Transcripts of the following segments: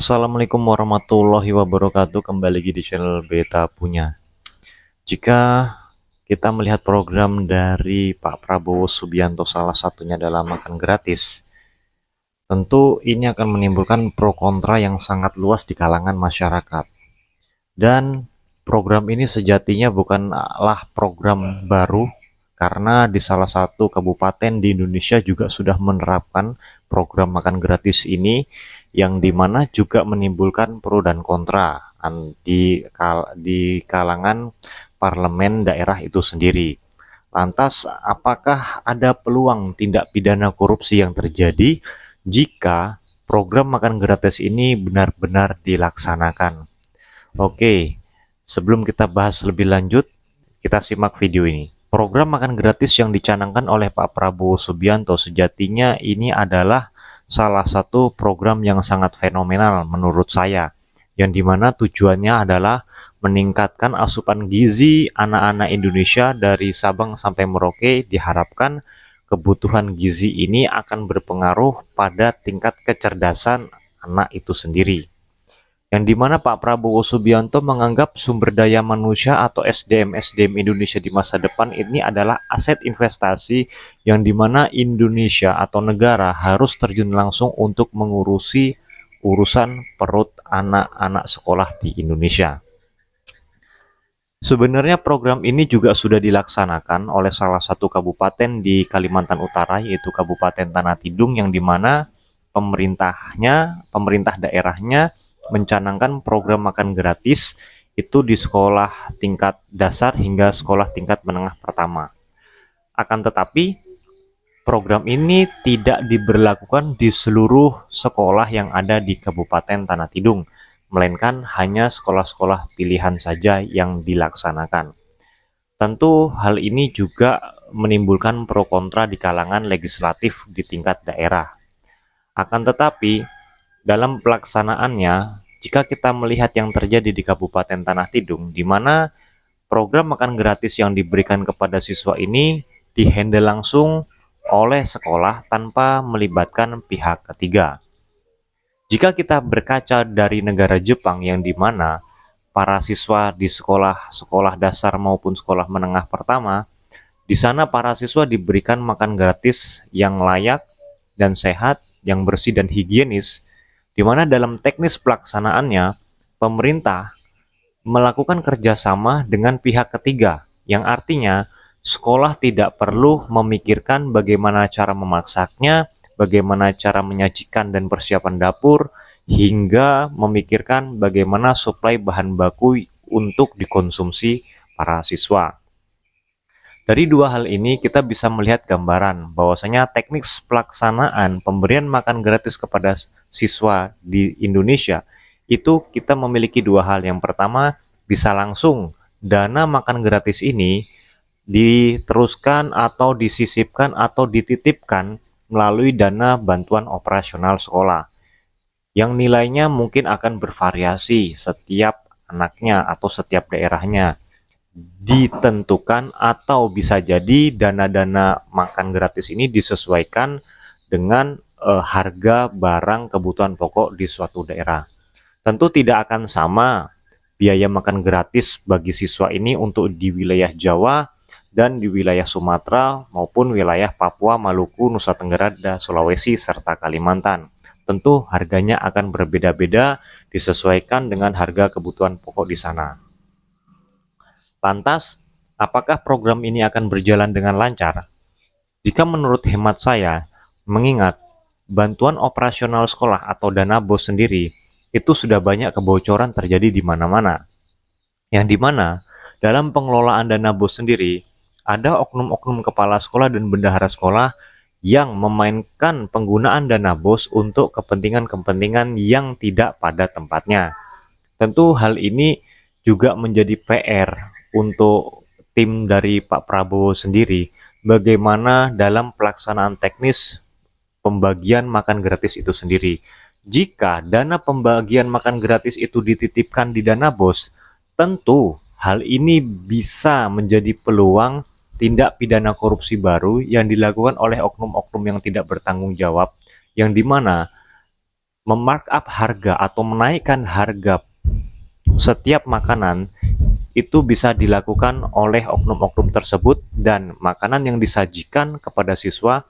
Assalamualaikum warahmatullahi wabarakatuh. Kembali lagi di channel Beta Punya. Jika kita melihat program dari Pak Prabowo Subianto, salah satunya adalah makan gratis, tentu ini akan menimbulkan pro kontra yang sangat luas di kalangan masyarakat. Dan program ini sejatinya bukanlah program baru, karena di salah satu kabupaten di Indonesia juga sudah menerapkan program makan gratis ini, yang dimana juga menimbulkan pro dan kontra di kalangan parlemen daerah itu sendiri. Lantas, apakah ada peluang tindak pidana korupsi yang terjadi jika program makan gratis ini benar-benar dilaksanakan? Oke, sebelum kita bahas lebih lanjut, kita simak video ini. Program makan gratis yang dicanangkan oleh Pak Prabowo Subianto sejatinya ini adalah salah satu program yang sangat fenomenal menurut saya, yang dimana tujuannya adalah meningkatkan asupan gizi anak-anak Indonesia dari Sabang sampai Merauke. Diharapkan kebutuhan gizi ini akan berpengaruh pada tingkat kecerdasan anak itu sendiri, yang dimana Pak Prabowo Subianto menganggap sumber daya manusia atau SDM Indonesia di masa depan ini adalah aset investasi, yang dimana Indonesia atau negara harus terjun langsung untuk mengurusi urusan perut anak-anak sekolah di Indonesia. Sebenarnya program ini juga sudah dilaksanakan oleh salah satu kabupaten di Kalimantan Utara, yaitu Kabupaten Tanah Tidung, yang dimana pemerintah daerahnya mencanangkan program makan gratis itu di sekolah tingkat dasar hingga sekolah tingkat menengah pertama. Akan tetapi, program ini tidak diberlakukan di seluruh sekolah yang ada di Kabupaten Tanah Tidung, melainkan hanya sekolah-sekolah pilihan saja yang dilaksanakan. Tentu hal ini juga menimbulkan pro kontra di kalangan legislatif di tingkat daerah. Akan tetapi, dalam pelaksanaannya, jika kita melihat yang terjadi di Kabupaten Tanah Tidung, di mana program makan gratis yang diberikan kepada siswa ini dihandle langsung oleh sekolah tanpa melibatkan pihak ketiga. Jika kita berkaca dari negara Jepang, yang dimana para siswa di sekolah dasar maupun sekolah menengah pertama, di sana para siswa diberikan makan gratis yang layak dan sehat, yang bersih dan higienis, di mana dalam teknis pelaksanaannya pemerintah melakukan kerjasama dengan pihak ketiga, yang artinya sekolah tidak perlu memikirkan bagaimana cara memaksanya, bagaimana cara menyajikan dan persiapan dapur, hingga memikirkan bagaimana suplai bahan baku untuk dikonsumsi para siswa. Dari dua hal ini kita bisa melihat gambaran bahwasanya teknik pelaksanaan pemberian makan gratis kepada siswa di Indonesia itu kita memiliki dua hal. Yang pertama, bisa langsung dana makan gratis ini diteruskan atau disisipkan atau dititipkan melalui dana bantuan operasional sekolah, yang nilainya mungkin akan bervariasi setiap anaknya atau setiap daerahnya, ditentukan, atau bisa jadi dana-dana makan gratis ini disesuaikan dengan harga barang kebutuhan pokok di suatu daerah. Tentu tidak akan sama biaya makan gratis bagi siswa ini untuk di wilayah Jawa dan di wilayah Sumatera maupun wilayah Papua, Maluku, Nusa Tenggara, dan Sulawesi serta Kalimantan. Tentu harganya akan berbeda-beda disesuaikan dengan harga kebutuhan pokok di sana. Lantas, apakah program ini akan berjalan dengan lancar? Jika menurut hemat saya, mengingat bantuan operasional sekolah atau dana BOS sendiri itu sudah banyak kebocoran terjadi di mana-mana, yang dimana dalam pengelolaan dana BOS sendiri ada oknum-oknum kepala sekolah dan bendahara sekolah yang memainkan penggunaan dana BOS untuk kepentingan-kepentingan yang tidak pada tempatnya. Tentu hal ini juga menjadi PR untuk tim dari Pak Prabowo sendiri, bagaimana dalam pelaksanaan teknis pembagian makan gratis itu sendiri. Jika dana pembagian makan gratis itu dititipkan di dana BOS, tentu hal ini bisa menjadi peluang tindak pidana korupsi baru yang dilakukan oleh oknum-oknum yang tidak bertanggung jawab, yang dimana memarkup harga atau menaikkan harga setiap makanan itu bisa dilakukan oleh oknum-oknum tersebut, dan makanan yang disajikan kepada siswa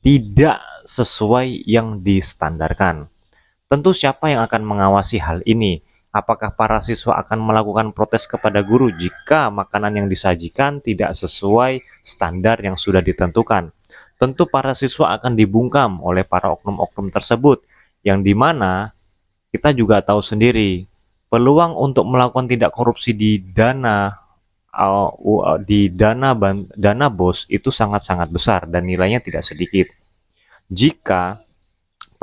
tidak sesuai yang distandarkan. Tentu siapa yang akan mengawasi hal ini? Apakah para siswa akan melakukan protes kepada guru jika makanan yang disajikan tidak sesuai standar yang sudah ditentukan? Tentu para siswa akan dibungkam oleh para oknum-oknum tersebut, yang dimana kita juga tahu sendiri peluang untuk melakukan tindak korupsi di dana BOS itu sangat-sangat besar dan nilainya tidak sedikit. Jika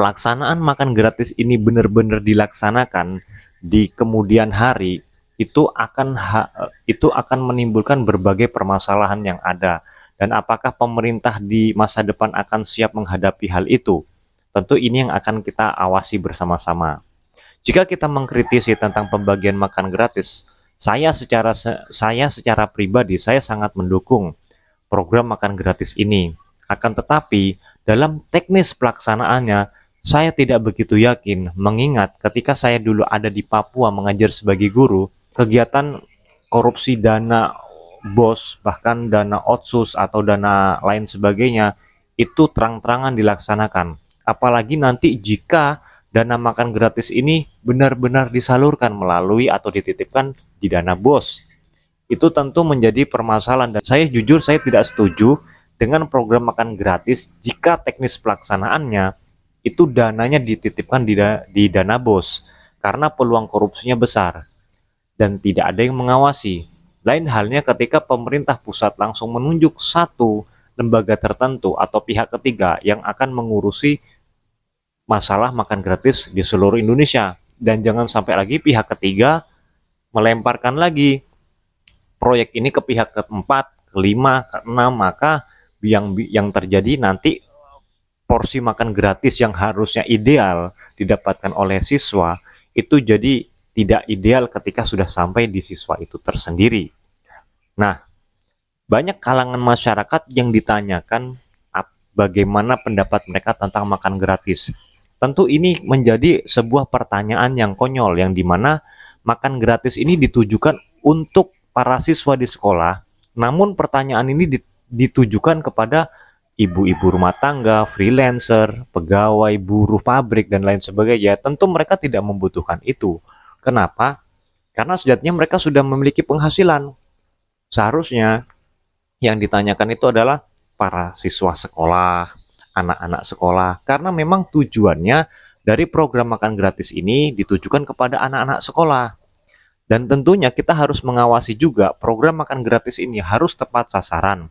pelaksanaan makan gratis ini benar-benar dilaksanakan di kemudian hari, itu akan menimbulkan berbagai permasalahan yang ada. Dan apakah pemerintah di masa depan akan siap menghadapi hal itu? Tentu ini yang akan kita awasi bersama-sama. Jika kita mengkritisi tentang pembagian makan gratis, saya secara pribadi saya sangat mendukung program makan gratis ini. Akan tetapi dalam teknis pelaksanaannya saya tidak begitu yakin, mengingat ketika saya dulu ada di Papua mengajar sebagai guru, kegiatan korupsi dana BOS, bahkan dana otsus atau dana lain sebagainya, itu terang-terangan dilaksanakan. Apalagi nanti jika dana makan gratis ini benar-benar disalurkan melalui atau dititipkan di dana BOS. Itu tentu menjadi permasalahan, dan saya jujur saya tidak setuju dengan program makan gratis jika teknis pelaksanaannya itu dananya dititipkan di dana BOS, karena peluang korupsinya besar dan tidak ada yang mengawasi. Lain halnya ketika pemerintah pusat langsung menunjuk satu lembaga tertentu atau pihak ketiga yang akan mengurusi masalah makan gratis di seluruh Indonesia, dan jangan sampai lagi pihak ketiga melemparkan lagi proyek ini ke pihak keempat, kelima, keenam, maka yang terjadi nanti porsi makan gratis yang harusnya ideal didapatkan oleh siswa itu jadi tidak ideal ketika sudah sampai di siswa itu tersendiri. Nah, banyak kalangan masyarakat yang ditanyakan bagaimana pendapat mereka tentang makan gratis. Tentu ini menjadi sebuah pertanyaan yang konyol, yang dimana makan gratis ini ditujukan untuk para siswa di sekolah, namun pertanyaan ini ditujukan kepada ibu-ibu rumah tangga, freelancer, pegawai, buruh pabrik, dan lain sebagainya. Tentu mereka tidak membutuhkan itu. Kenapa? Karena sejatinya mereka sudah memiliki penghasilan. Seharusnya yang ditanyakan itu adalah para siswa sekolah, anak-anak sekolah, karena memang tujuannya dari program makan gratis ini ditujukan kepada anak-anak sekolah. Dan tentunya kita harus mengawasi juga program makan gratis ini harus tepat sasaran.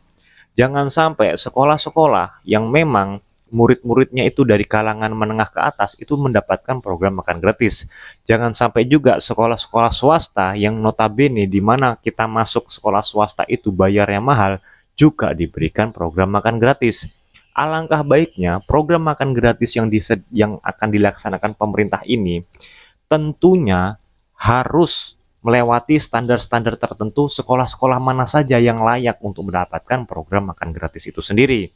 Jangan sampai sekolah-sekolah yang memang murid-muridnya itu dari kalangan menengah ke atas itu mendapatkan program makan gratis. Jangan sampai juga sekolah-sekolah swasta yang notabene di mana kita masuk sekolah swasta itu bayarnya mahal juga diberikan program makan gratis. Alangkah baiknya program makan gratis yang akan dilaksanakan pemerintah ini tentunya harus melewati standar-standar tertentu sekolah-sekolah mana saja yang layak untuk mendapatkan program makan gratis itu sendiri.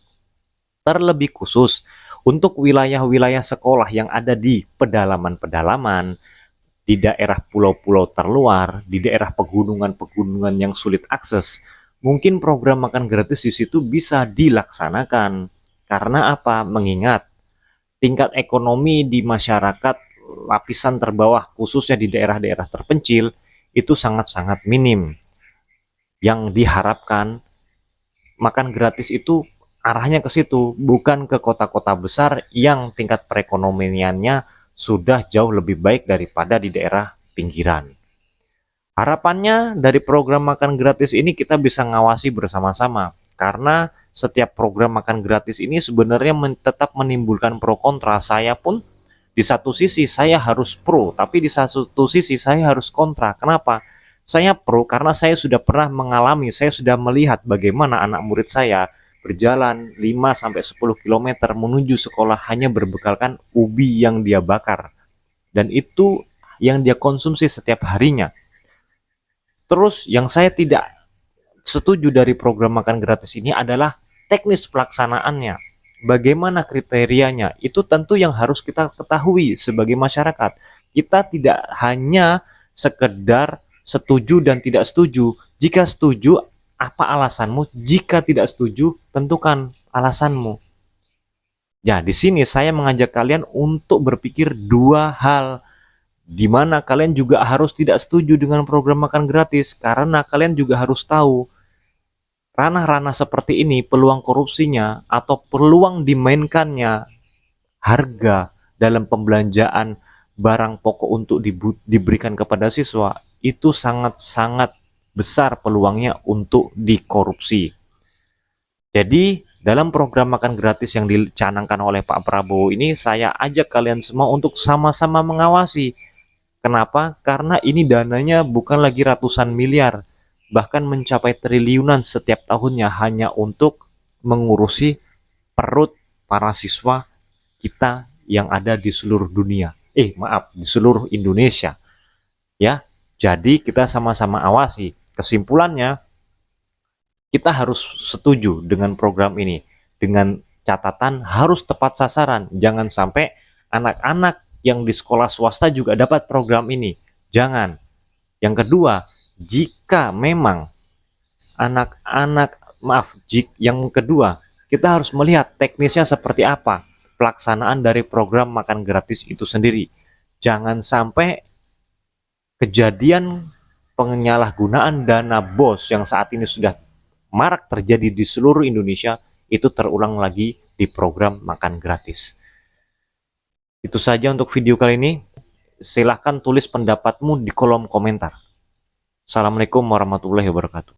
Terlebih khusus untuk wilayah-wilayah sekolah yang ada di pedalaman-pedalaman, di daerah pulau-pulau terluar, di daerah pegunungan-pegunungan yang sulit akses, mungkin program makan gratis di situ bisa dilaksanakan. Karena apa? Mengingat tingkat ekonomi di masyarakat lapisan terbawah, khususnya di daerah-daerah terpencil, itu sangat-sangat minim. Yang diharapkan makan gratis itu arahnya ke situ, bukan ke kota-kota besar yang tingkat perekonomiannya sudah jauh lebih baik daripada di daerah pinggiran. Harapannya dari program makan gratis ini kita bisa ngawasi bersama-sama, karena setiap program makan gratis ini sebenarnya tetap menimbulkan pro kontra. Saya pun di satu sisi saya harus pro, tapi di satu sisi saya harus kontra. Kenapa? Saya pro karena saya sudah pernah mengalami, saya sudah melihat bagaimana anak murid saya berjalan 5-10 km menuju sekolah hanya berbekalkan ubi yang dia bakar. Dan itu yang dia konsumsi setiap harinya. Terus yang saya tidak setuju dari program makan gratis ini adalah teknis pelaksanaannya. bagaimana kriterianya, itu tentu yang harus kita ketahui sebagai masyarakat. Kita tidak hanya sekedar setuju dan tidak setuju. Jika setuju, apa alasanmu? Jika tidak setuju, tentukan alasanmu. Ya, di sini saya mengajak kalian untuk berpikir dua hal, di mana kalian juga harus tidak setuju dengan program makan gratis, karena kalian juga harus tahu ranah-ranah seperti ini, peluang korupsinya atau peluang dimainkannya harga dalam pembelanjaan barang pokok untuk diberikan kepada siswa, itu sangat-sangat besar peluangnya untuk dikorupsi. Jadi dalam program makan gratis yang dicanangkan oleh Pak Prabowo ini, saya ajak kalian semua untuk sama-sama mengawasi. Kenapa? Karena ini dananya bukan lagi ratusan miliar, bahkan mencapai triliunan setiap tahunnya hanya untuk mengurusi perut para siswa kita yang ada di seluruh dunia. Maaf, di seluruh Indonesia. Ya, jadi kita sama-sama awasi. Kesimpulannya, kita harus setuju dengan program ini, dengan catatan harus tepat sasaran. Jangan sampai anak-anak yang di sekolah swasta juga dapat program ini. Jangan. Yang kedua, jika memang yang kedua, kita harus melihat teknisnya seperti apa pelaksanaan dari program makan gratis itu sendiri. Jangan sampai kejadian penyalahgunaan dana BOS yang saat ini sudah marak terjadi di seluruh Indonesia itu terulang lagi di program makan gratis. Itu saja untuk video kali ini. Silahkan tulis pendapatmu di kolom komentar. Assalamualaikum warahmatullahi wabarakatuh.